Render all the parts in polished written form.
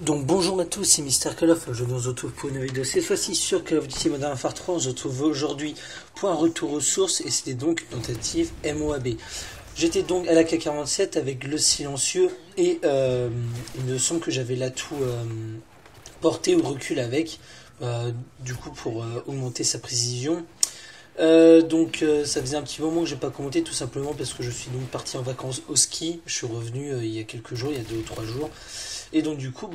Donc bonjour à tous, c'est Mister Call of. Aujourd'hui on se retrouve pour une vidéo cette fois-ci sur Call of Duty Modern Warfare 3. On se retrouve aujourd'hui pour un retour aux sources et c'était donc une tentative MOAB. J'étais donc à la K47 avec le silencieux et il me semble que j'avais l'atout porté ou recul avec, du coup pour augmenter sa précision. Ça faisait un petit moment que j'ai pas commenté tout simplement parce que je suis donc parti en vacances au ski. Je suis revenu il y a quelques jours, il y a 2 ou 3 jours. Et donc du coup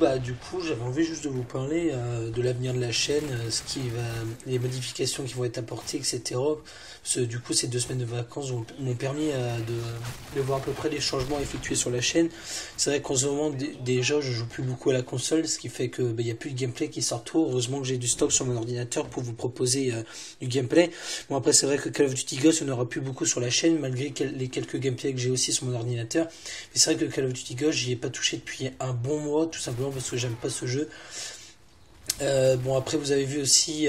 j'avais envie juste de vous parler de l'avenir de la chaîne, les modifications qui vont être apportées, etc. Parce que du coup ces 2 semaines de vacances m'ont permis de voir à peu près les changements effectués sur la chaîne. C'est vrai qu'en ce moment déjà je joue plus beaucoup à la console, ce qui fait que il y a plus de gameplay qui sort trop. Heureusement que j'ai du stock sur mon ordinateur pour vous proposer du gameplay. Bon après c'est vrai que Call of Duty Ghost on n'aura plus beaucoup sur la chaîne malgré les quelques gameplays que j'ai aussi sur mon ordinateur. Mais c'est vrai que Call of Duty Ghost j'y ai pas touché depuis un bon mois tout simplement parce que j'aime pas ce jeu. Bon après vous avez vu aussi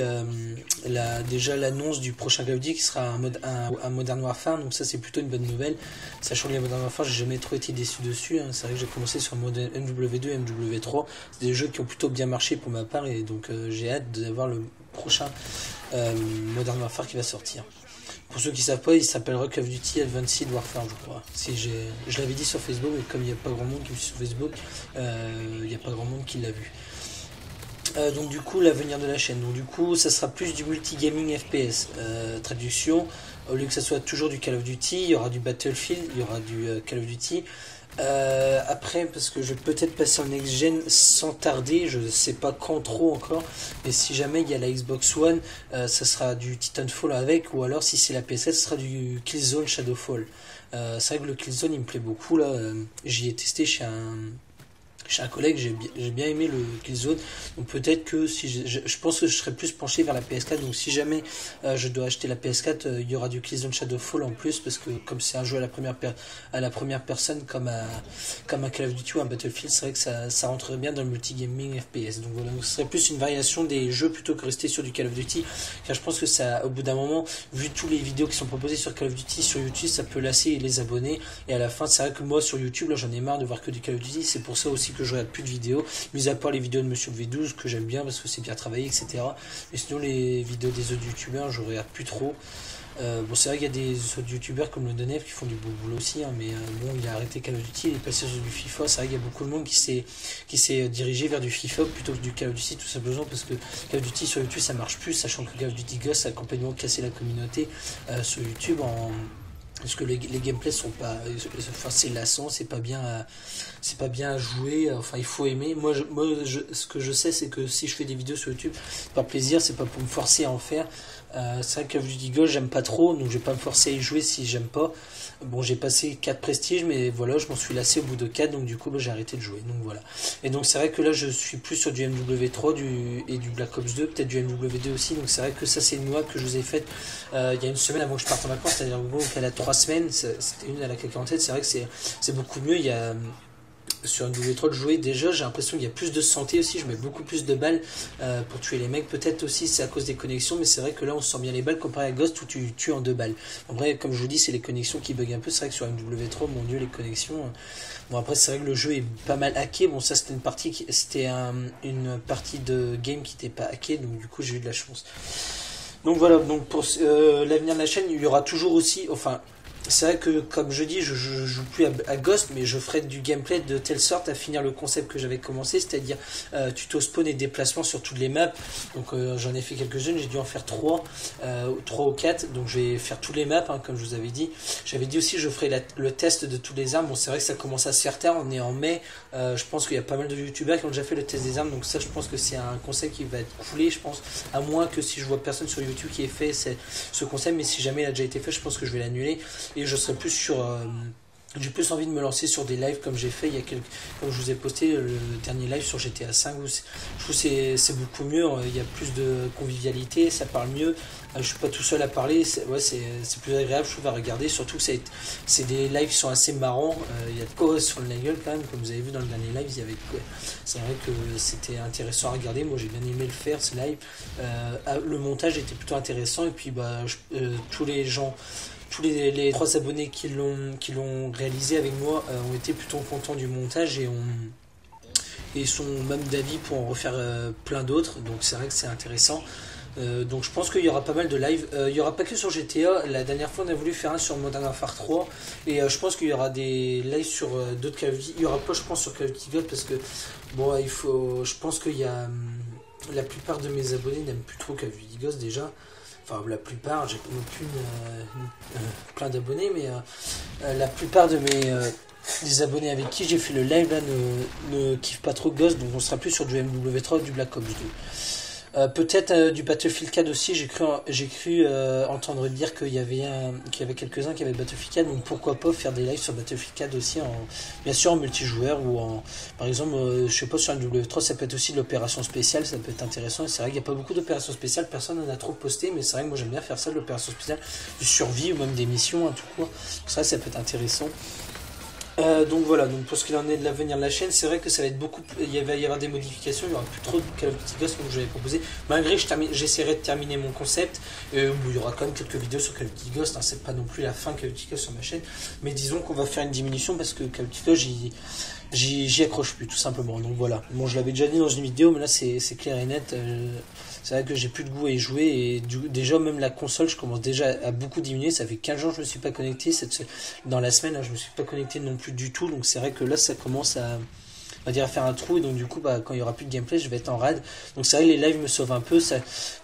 déjà l'annonce du prochain Call of Duty qui sera un Modern Warfare, donc ça c'est plutôt une bonne nouvelle, sachant que les Modern Warfare j'ai jamais trop été déçu dessus, hein. C'est vrai que j'ai commencé sur Modern MW2 et MW3, c'est des jeux qui ont plutôt bien marché pour ma part et donc j'ai hâte d'avoir le prochain Modern Warfare qui va sortir. Pour ceux qui savent pas, il s'appellera Call of Duty Advanced Warfare, je crois. Je l'avais dit sur Facebook, mais comme il n'y a pas grand monde qui me suit sur Facebook, il n'y a pas grand monde qui l'a vu. Donc du coup l'avenir de la chaîne, donc du coup ça sera plus du multigaming FPS, traduction, au lieu que ça soit toujours du Call of Duty, il y aura du Battlefield, il y aura du Call of Duty. Après parce que je vais peut-être passer en next gen sans tarder, je sais pas quand trop encore, mais si jamais il y a la Xbox One, ça sera du Titanfall avec, ou alors si c'est la PS4 ce sera du Killzone Shadowfall. C'est vrai que le Killzone il me plaît beaucoup là, j'y ai testé chez un collègue, j'ai bien aimé le Killzone, donc peut-être que si je pense que je serais plus penché vers la PS4, donc si jamais je dois acheter la PS4, il y aura du Killzone Shadowfall en plus, parce que comme c'est un jeu à la première personne comme un Call of Duty ou un Battlefield, c'est vrai que ça rentrerait bien dans le multigaming FPS, donc voilà, donc ce serait plus une variation des jeux plutôt que rester sur du Call of Duty, car je pense que ça, au bout d'un moment, vu tous les vidéos qui sont proposées sur Call of Duty sur YouTube, ça peut lasser les abonnés, et à la fin c'est vrai que moi sur YouTube là j'en ai marre de voir que du Call of Duty, c'est pour ça aussi que je regarde plus de vidéos, mis à part les vidéos de Monsieur V12 que j'aime bien parce que c'est bien travaillé, etc. Mais sinon les vidéos des autres youtubeurs je regarde plus trop. Bon c'est vrai qu'il y a des autres youtubeurs comme le Denev qui font du beau boulot aussi, hein, mais bon il a arrêté Call of Duty, il est passé sur du FIFA. C'est vrai qu'il y a beaucoup de monde qui s'est dirigé vers du FIFA plutôt que du Call of Duty, tout simplement parce que Call of Duty sur YouTube ça marche plus, sachant que Call of Duty Ghost a complètement cassé la communauté sur YouTube parce que les gameplays sont pas, enfin c'est lassant, c'est pas bien à jouer, enfin il faut aimer. Ce que je sais c'est que si je fais des vidéos sur YouTube par plaisir, c'est pas pour me forcer à en faire. C'est vrai que Call of Duty Ghost j'aime pas trop, donc je vais pas me forcer à y jouer si j'aime pas. Bon j'ai passé 4 prestiges, mais voilà je m'en suis lassé au bout de 4, donc du coup j'ai arrêté de jouer, donc voilà. Et donc c'est vrai que là je suis plus sur du MW3 et du Black Ops 2, peut-être du MW2 aussi, donc c'est vrai que ça c'est une loi que je vous ai faite il y a une semaine avant que je parte en vacances, c'est-à-dire qu'elle a 3 semaines, c'était une à la K47, c'est vrai que c'est beaucoup mieux. Il y a sur une W3 de jouer, déjà j'ai l'impression qu'il y a plus de santé aussi, je mets beaucoup plus de balles pour tuer les mecs, peut-être aussi c'est à cause des connexions, mais c'est vrai que là on sent bien les balles comparé à Ghost où tu tues en 2 balles. En vrai comme je vous dis c'est les connexions qui bug un peu, c'est vrai que sur une W3 mon dieu les connexions, bon après c'est vrai que le jeu est pas mal hacké, bon ça c'était une partie de game qui n'était pas hackée, donc du coup j'ai eu de la chance. Donc voilà, donc pour l'avenir de la chaîne, il y aura toujours aussi, enfin, c'est vrai que comme je dis, je joue plus à Ghost, mais je ferai du gameplay de telle sorte à finir le concept que j'avais commencé, c'est-à-dire tuto spawn et déplacement sur toutes les maps. Donc j'en ai fait quelques-unes, j'ai dû en faire 3 ou 4, donc je vais faire tous les maps, hein, comme je vous avais dit. J'avais dit aussi je ferai le test de toutes les armes. Bon c'est vrai que ça commence à se faire tard, on est en mai, je pense qu'il y a pas mal de youtubeurs qui ont déjà fait le test des armes, donc ça je pense que c'est un concept qui va être coulé, je pense, à moins que si je vois personne sur YouTube qui ait fait ce concept, mais si jamais il a déjà été fait, je pense que je vais l'annuler. Et je serai plus sur j'ai plus envie de me lancer sur des lives comme j'ai fait comme je vous ai posté le dernier live sur GTA 5 où je trouve que c'est beaucoup mieux, il y a plus de convivialité, ça parle mieux, je suis pas tout seul à parler, c'est plus agréable je trouve à regarder, surtout que c'est des lives qui sont assez marrants, il y a de quoi sur la gueule quand même, comme vous avez vu dans le dernier live, c'est vrai que c'était intéressant à regarder, moi j'ai bien aimé le faire ce live, le montage était plutôt intéressant et puis tous les 3 abonnés qui l'ont réalisé avec moi ont été plutôt contents du montage et sont même d'avis pour en refaire plein d'autres, donc c'est vrai que c'est intéressant. Donc je pense qu'il y aura pas mal de live. Il n'y aura pas que sur GTA. La dernière fois on a voulu faire un sur Modern Warfare 3 et je pense qu'il y aura des lives sur d'autres Call of Duty. Il y aura pas, je pense, sur Call of Duty Ghost parce que bon, je pense qu'il y a la plupart de mes abonnés n'aiment plus trop Call of Duty Ghost déjà. Enfin la plupart, j'ai pas non plus plein d'abonnés, mais la plupart de mes des abonnés avec qui j'ai fait le live là ne kiffent pas trop Ghost, donc on sera plus sur du MW3 ou du Black Ops 2. Peut-être du Battlefield 4 aussi, j'ai cru entendre dire qu'il y avait quelques-uns qui avaient Battlefield 4, donc pourquoi pas faire des lives sur Battlefield 4 aussi, bien sûr en multijoueur ou par exemple, je sais pas, sur un W3, ça peut être aussi de l'opération spéciale, ça peut être intéressant. Et c'est vrai qu'il n'y a pas beaucoup d'opérations spéciales, personne n'en a trop posté, mais c'est vrai que moi j'aime bien faire ça, de l'opération spéciale, du survie ou même des missions, tout court, ça peut être intéressant. Donc voilà, donc pour ce qu'il en est de l'avenir de la chaîne, c'est vrai que ça va être beaucoup, il va y avoir des modifications, il n'y aura plus trop de Call of Duty Ghost comme je l'avais proposé, malgré que j'essaierai de terminer mon concept, il y aura quand même quelques vidéos sur Call of Duty Ghost, hein, c'est pas non plus la fin de Call of Duty Ghost sur ma chaîne, mais disons qu'on va faire une diminution parce que Call of Duty Ghost, j'y accroche plus tout simplement, donc voilà. Bon, je l'avais déjà dit dans une vidéo, mais là c'est clair et net, c'est vrai que j'ai plus de goût à y jouer, et déjà même la console, je commence déjà à beaucoup diminuer, ça fait 15 jours que je me suis pas connecté, dans la semaine, là, je me suis pas connecté non plus du tout, donc c'est vrai que là ça commence à faire un trou, et donc du coup quand il y aura plus de gameplay je vais être en rade, donc c'est vrai que les lives me sauvent un peu,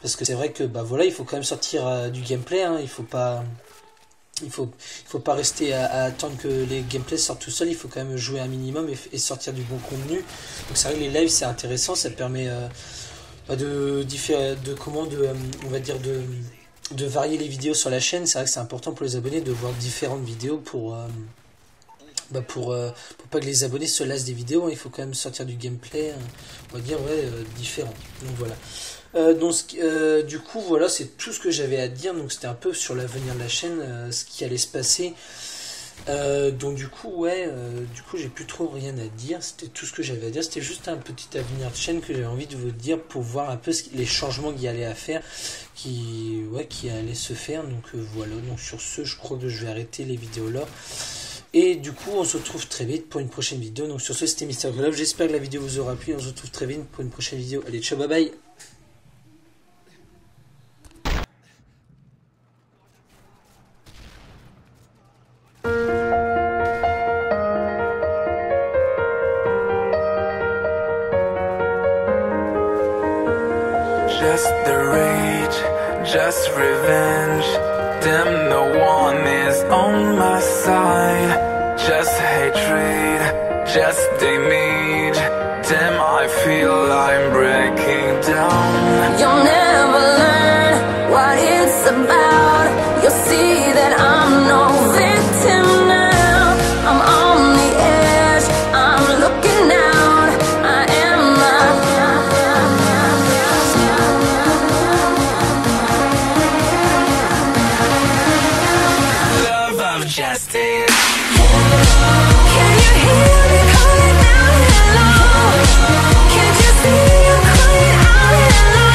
parce que c'est vrai que voilà, il faut quand même sortir du gameplay, hein, il faut pas rester à attendre que les gameplays sortent tout seuls, il faut quand même jouer un minimum et sortir du bon contenu, donc c'est vrai que les lives c'est intéressant, ça permet de varier les vidéos sur la chaîne. C'est vrai que c'est important pour les abonnés de voir différentes vidéos pour pas que les abonnés se lassent des vidéos, il faut quand même sortir du gameplay, différent. Donc voilà. Du coup voilà, c'est tout ce que j'avais à dire, donc c'était un peu sur l'avenir de la chaîne, ce qui allait se passer. Donc du coup j'ai plus trop rien à dire, c'était tout ce que j'avais à dire, c'était juste un petit avenir de chaîne que j'avais envie de vous dire pour voir un peu les changements qu'il y allait à faire, qui allaient se faire, donc voilà, donc sur ce je crois que je vais arrêter les vidéos là, et du coup on se retrouve très vite pour une prochaine vidéo. Donc sur ce c'était Mr Glove, j'espère que la vidéo vous aura plu, on se retrouve très vite pour une prochaine vidéo, allez ciao bye bye. Just the rage, just revenge. Damn, no one is on my side. Just hatred, just damage. Damn, I feel I'm breaking down. You'll never learn what it's about. You'll see that I'm no victim now. I'm on the edge, I'm looking out. I am love of justice. Can you hear me calling out hello? Can't you see I'm calling out hello?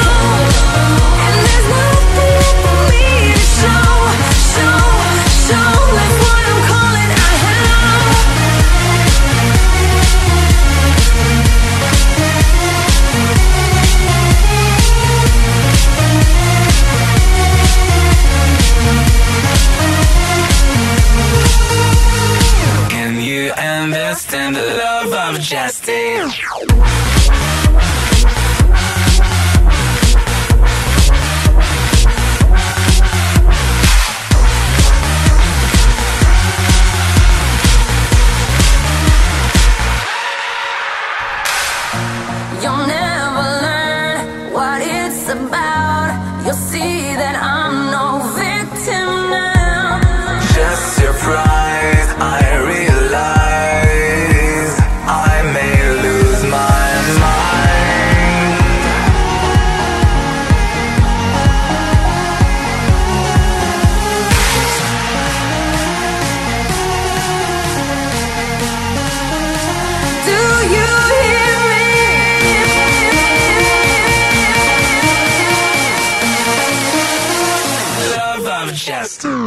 And there's nothing for me to show. That's why I'm calling out hello. Can you understand the love of justice? You'll never learn what it's about. You'll see that I'm no victim now. Just surprised, I realize I may lose my mind. Do you hear me? Love of justice.